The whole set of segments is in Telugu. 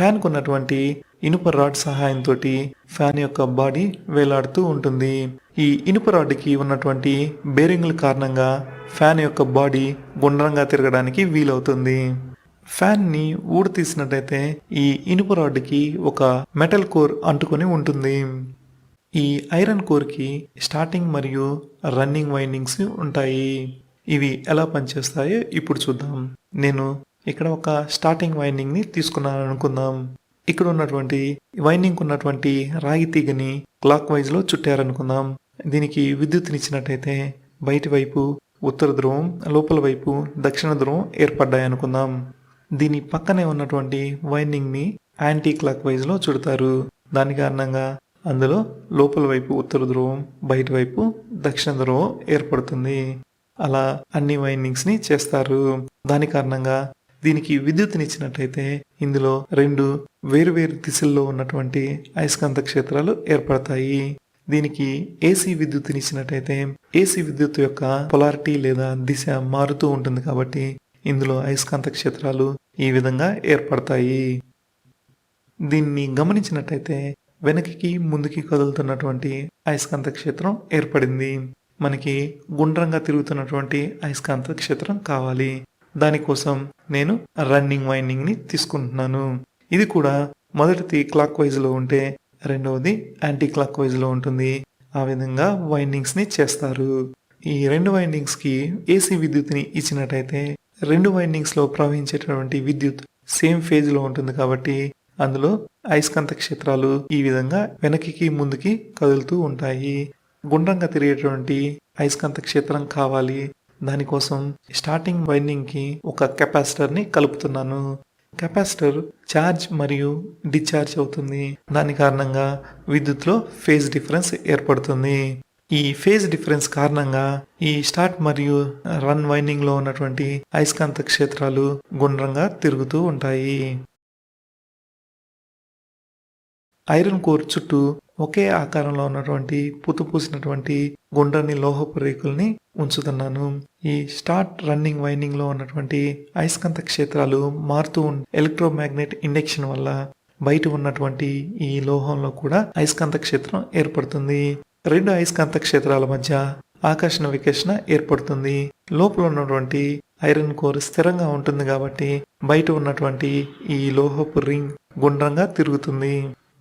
ఫ్యాన్కు ఉన్నటువంటి ఇనుప రాడ్ సహాయంతో ఫ్యాన్ యొక్క బాడీ వేలాడుతూ ఉంటుంది. ఈ ఇనుప రాడ్కి ఉన్నటువంటి బేరింగ్ల కారణంగా ఫ్యాన్ యొక్క బాడీ గుండ్రంగా తిరగడానికి వీలవుతుంది. ఫ్యాన్ని ఊడతీసినట్టయితే ఈ ఇనుప రాడ్కి ఒక మెటల్ కోర్ అంటుకొని ఉంటుంది. ఈ ఐరన్ కోర్కి స్టార్టింగ్ మరియు రన్నింగ్ వైండింగ్స్ ఉంటాయి. ఇవి ఎలా పనిచేస్తాయో ఇప్పుడు చూద్దాం. నేను ఇక్కడ ఒక స్టార్టింగ్ వైండింగ్ని తీసుకున్నాను అనుకుందాం. ఇక్కడ ఉన్నటువంటి వైండింగ్ ఉన్నటువంటి రాగి తీగని క్లాక్ వైజ్లో చుట్టారనుకుందాం. దీనికి విద్యుత్నిచ్చినట్టయితే బయటి వైపు ఉత్తర ధ్రువం, లోపల వైపు దక్షిణ ధ్రువం ఏర్పడ్డాయనుకుందాం. దీని పక్కనే ఉన్నటువంటి వైండింగ్ని యాంటీ క్లాక్ వైజ్లో చుడతారు. దాని కారణంగా అందులో లోపల వైపు ఉత్తర ధ్రువం, బయటి వైపు దక్షిణ ధ్రువం ఏర్పడుతుంది. అలా అన్ని వైండింగ్స్ని చేస్తారు. దాని కారణంగా దీనికి విద్యుత్నిచ్చినట్టయితే ఇందులో రెండు వేరువేరు దిశల్లో ఉన్నటువంటి అయస్కాంత క్షేత్రాలు ఏర్పడతాయి. దీనికి ఏసీ విద్యుత్నిచ్చినట్టయితే ఏసీ విద్యుత్ యొక్క పొలారిటీ లేదా దిశ మారుతూ ఉంటుంది కాబట్టి ఇందులో అయస్కాంత క్షేత్రాలు ఈ విధంగా ఏర్పడతాయి. దీన్ని గమనించినట్టయితే వెనక్కి ముందుకి కదులుతున్నటువంటి అయస్కాంత క్షేత్రం ఏర్పడింది. మనకి గుండ్రంగా తిరుగుతున్నటువంటి అయస్కాంత క్షేత్రం కావాలి. దానికోసం నేను రన్నింగ్ వైండింగ్ని తీసుకుంటున్నాను. ఇది కూడా మొదటిది క్లాక్ వైజ్లో ఉంటే రెండవది యాంటీ క్లాక్ వైజ్లో ఉంటుంది. ఆ విధంగా వైండింగ్స్ని చేస్తారు. ఈ రెండు వైండింగ్స్కి ఏసీ విద్యుత్ని ఇచ్చినట్టయితే రెండు వైండింగ్స్లో ప్రవహించేటటువంటి విద్యుత్ సేమ్ ఫేజ్లో ఉంటుంది కాబట్టి అందులో అయస్కాంత క్షేత్రాలు ఈ విధంగా వెనక్కి ముందుకి కదులుతూ ఉంటాయి. గుండ్రంగా తిరిగేటువంటి అయస్కాంత క్షేత్రం కావాలి. దానికోసం స్టార్టింగ్ వైండింగ్కి ఒక కెపాసిటర్ని కలుపుతున్నాను. కెపాసిటర్ ఛార్జ్ మరియు డిశ్చార్జ్ అవుతుంది. దాని కారణంగా విద్యుత్లో ఫేజ్ డిఫరెన్స్ ఏర్పడుతుంది. ఈ ఫేజ్ డిఫరెన్స్ కారణంగా ఈ స్టార్ట్ మరియు రన్ వైండింగ్లో ఉన్నటువంటి అయస్కాంత క్షేత్రాలు గుండ్రంగా తిరుగుతూ ఉంటాయి. ఐరన్ కోర్ చుట్టూ ఒకే ఆకారంలో ఉన్నటువంటి పూసినటువంటి గుండ్రని లోహపు రేకుల్ని ఉంచుతున్నాను. ఈ స్టార్ట్ రన్నింగ్ వైండింగ్ లో ఉన్నటువంటి అయస్కాంత క్షేత్రాలు మారుతూ ఎలక్ట్రోమాగ్నెట్ ఇండక్షన్ వల్ల బయట ఉన్నటువంటి ఈ లోహంలో కూడా అయస్కాంత క్షేత్రం ఏర్పడుతుంది. రెండు అయస్కాంత క్షేత్రాల మధ్య ఆకర్షణ వికర్షణ ఏర్పడుతుంది. లోపల ఉన్నటువంటి ఐరన్ కోర్ స్థిరంగా ఉంటుంది కాబట్టి బయట ఉన్నటువంటి ఈ లోహపు రింగ్ గుండ్రంగా తిరుగుతుంది.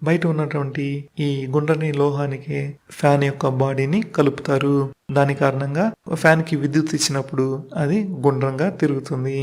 బయట ఉన్నటువంటి ఈ గుండ్రని లోహానికి ఫ్యాన్ యొక్క బాడీని కలుపుతారు. దాని కారణంగా ఫ్యాన్ కి విద్యుత్ ఇచ్చినప్పుడు అది గుండ్రంగా తిరుగుతుంది.